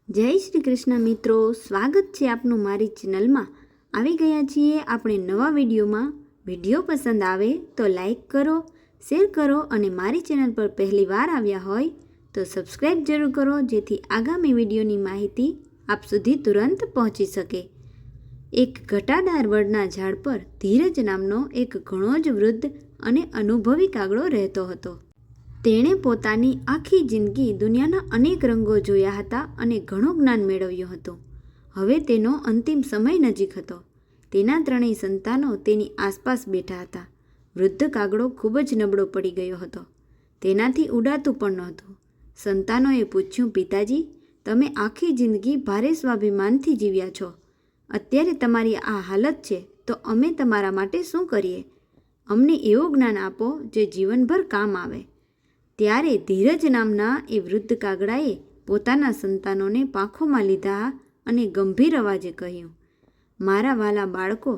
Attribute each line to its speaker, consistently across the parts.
Speaker 1: જય શ્રી કૃષ્ણ મિત્રો, સ્વાગત છે આપનું મારી ચેનલમાં. આવી ગયા છીએ આપણે નવા વિડીયોમાં. વિડીયો પસંદ આવે તો લાઈક કરો, શેર કરો અને મારી ચેનલ પર પહેલી વાર આવ્યા હોય તો સબસ્ક્રાઈબ જરૂર કરો, જેથી આગામી વિડીયોની માહિતી આપ સુધી તુરંત પહોંચી શકે. એક ઘટાદાર વડના ઝાડ પર ધીરજ નામનો એક ઘણો જ વૃદ્ધ અને અનુભવી કાગડો રહેતો હતો. તેણે પોતાની આખી જિંદગી દુનિયાના અનેક રંગો જોયા હતા અને ઘણું જ્ઞાન મેળવ્યું હતું. હવે તેનો અંતિમ સમય નજીક હતો. તેના ત્રણેય સંતાનો તેની આસપાસ બેઠા હતા. વૃદ્ધ કાગડો ખૂબ જ નબળો પડી ગયો હતો. તેનાથી ઉડાતું પણ નહોતું. સંતાનોએ પૂછ્યું, પિતાજી, તમે આખી જિંદગી ભારે સ્વાભિમાનથી જીવ્યા છો. અત્યારે તમારી આ હાલત છે તો અમે તમારા માટે શું કરીએ? અમને એવું જ્ઞાન આપો જે જીવનભર કામ આવે. ત્યારે ધીરજ નામના એ વૃદ્ધ કાગડાએ પોતાના સંતાનોને પાંખોમાં લીધા અને ગંભીર અવાજે કહ્યું, મારા વાલા બાળકો,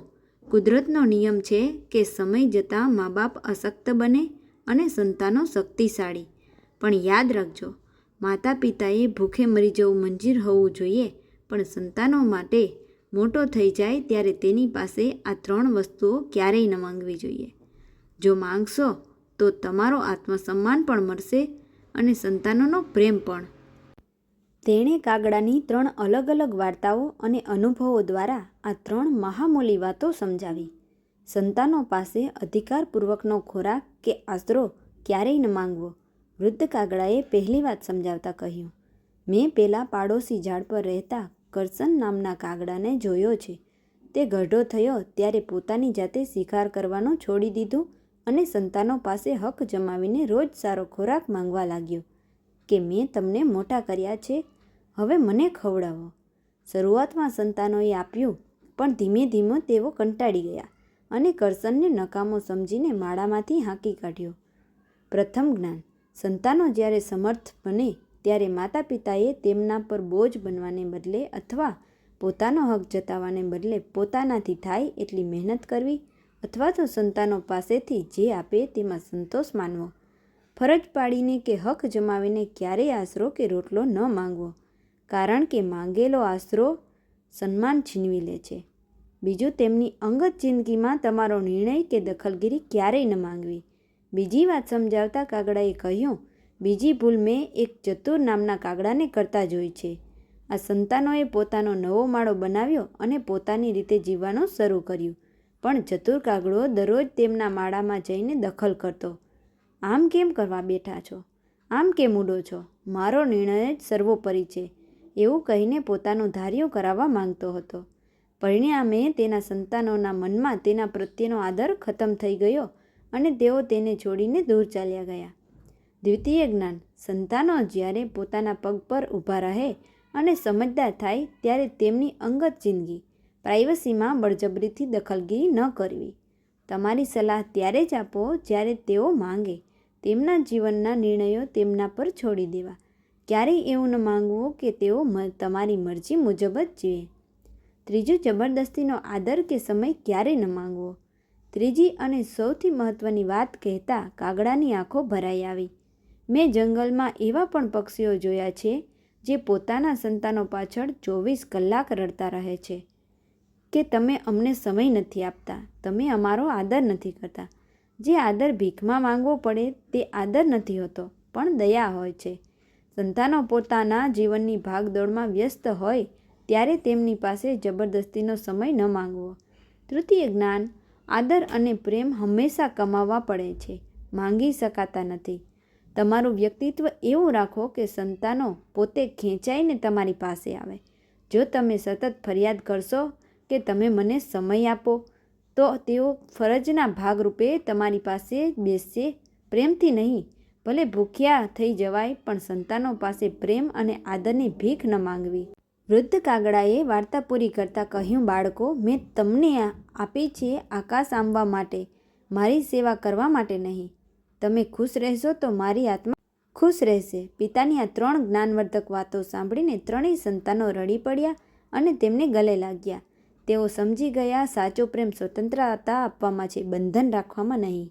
Speaker 1: કુદરતનો નિયમ છે કે સમય જતાં મા બાપ અશક્ત બને અને સંતાનો શક્તિશાળી. પણ યાદ રાખજો, માતા પિતાએ ભૂખે મરી જવું મંજૂર હોવું જોઈએ, પણ સંતાનો માટે મોટો થઈ જાય ત્યારે તેની પાસે આ 3 વસ્તુઓ ક્યારેય ન માંગવી જોઈએ. જો માંગશો તો તમારો આત્મસન્માન પણ મળશે અને સંતાનોનો પ્રેમ પણ. તેણે કાગડાની 3 અલગ અલગ વાર્તાઓ અને અનુભવો દ્વારા આ 3 મહામૂલી વાતો સમજાવી. સંતાનો પાસે અધિકારપૂર્વકનો ખોરાક કે આશરો ક્યારેય ન માંગવો. વૃદ્ધ કાગડાએ પહેલી વાત સમજાવતા કહ્યું, મેં પેલા પાડોશી ઝાડ પર રહેતા કરસન નામના કાગડાને જોયો છે. તે ગઢો થયો ત્યારે પોતાની જાતે શિકાર કરવાનું છોડી દીધું અને સંતાનો પાસે હક જમાવીને રોજ સારો ખોરાક માંગવા લાગ્યો કે મેં તમને મોટા કર્યા છે, હવે મને ખવડાવો. શરૂઆતમાં સંતાનોએ આપ્યું, પણ ધીમે ધીમે તેઓ કંટાળી ગયા અને કરસનને નકામો સમજીને માળામાંથી હાંકી કાઢ્યો. પ્રથમ જ્ઞાન: સંતાનો જ્યારે સમર્થ બને ત્યારે માતા પિતાએ તેમના પર બોજ બનવાને બદલે અથવા પોતાનો હક જતાવવાને બદલે પોતાનાથી થાય એટલી મહેનત કરવી અથવા તો સંતાનો પાસેથી જે આપે તેમાં સંતોષ માનવો. ફરજ પાડીને કે હક જમાવીને ક્યારેય આશરો કે રોટલો ન માંગવો, કારણ કે માંગેલો આશરો સન્માન છીનવી લે છે. બીજું, તેમની અંગત જિંદગીમાં તમારો નિર્ણય કે દખલગીરી ક્યારેય ન માંગવી. બીજી વાત સમજાવતા કાગડાએ કહ્યું, બીજી ભૂલ મેં એક ચતુર નામના કાગડાને કરતા જોઈ છે. આ સંતાનોએ પોતાનો નવો માળો બનાવ્યો અને પોતાની રીતે જીવવાનું શરૂ કર્યું, પણ ચતુર કાગડો દરરોજ તેમના માળામાં જઈને દખલ કરતો. આમ કેમ કરવા બેઠા છો? આમ કેમ ઉડો છો? મારો નિર્ણય જ સર્વોપરી છે, એવું કહીને પોતાનું ધાર્યું કરાવવા માંગતો હતો. પરિણામે તેના સંતાનોના મનમાં તેના પ્રત્યેનો આદર ખતમ થઈ ગયો અને તેઓ તેને છોડીને દૂર ચાલ્યા ગયા. દ્વિતીય જ્ઞાન: સંતાનો જ્યારે પોતાના પગ પર ઊભા રહે અને સમજદાર થાય ત્યારે તેમની અંગત જિંદગી, પ્રાઇવસીમાં બળજબરીથી દખલગીરી ન કરવી. તમારી સલાહ ત્યારે જ આપો જ્યારે તેઓ માંગે. તેમના જીવનના નિર્ણયો તેમના પર છોડી દેવા. ક્યારેય એવું ન માંગવું કે તેઓ તમારી મરજી મુજબ જ જીવે. ત્રીજું, જબરદસ્તીનો આદર કે સમય ક્યારેય ન માંગવો. ત્રીજી અને સૌથી મહત્વની વાત કહેતા કાગડાની આંખો ભરાઈ આવી. મેં જંગલમાં એવા પણ પક્ષીઓ જોયા છે જે પોતાના સંતાનો પાછળ 24 કલાક રડતા રહે છે કે તમે અમને સમય નથી આપતા, તમે અમારો આદર નથી કરતા. જે આદર ભીખમાં માંગવો પડે તે આદર નથી હોતો, પણ દયા હોય છે. સંતાનો પોતાના જીવનની ભાગદોડમાં વ્યસ્ત હોય ત્યારે તેમની પાસે જબરદસ્તીનો સમય ન માંગવો. તૃતીય જ્ઞાન: આદર અને પ્રેમ હંમેશા કમાવવા પડે છે, માંગી શકાતા નથી. તમારું વ્યક્તિત્વ એવું રાખો કે સંતાનો પોતે ખેંચાઈને તમારી પાસે આવે. જો તમે સતત ફરિયાદ કરશો કે તમે મને સમય આપો, તો તેઓ ફરજના ભાગરૂપે તમારી પાસે બેસશે, પ્રેમથી નહીં. ભલે ભૂખ્યા થઈ જવાય, પણ સંતાનો પાસે પ્રેમ અને આદરની ભીખ ન માંગવી. વૃદ્ધ કાગડાએ વાર્તા પૂરી કરતાં કહ્યું, બાળકો, મેં તમને આપી છે આકાશ આંબવા માટે, મારી સેવા કરવા માટે નહીં. તમે ખુશ રહેશો તો મારી આત્મા ખુશ રહેશે. પિતાની આ 3 જ્ઞાનવર્ધક વાતો સાંભળીને ત્રણેય સંતાનો રડી પડ્યા અને તેમને ગલે લાગ્યા. તેઓ સમજી ગયા, સાચો પ્રેમ સ્વતંત્રતા આપવામાં છે, બંધન રાખવામાં નહીં.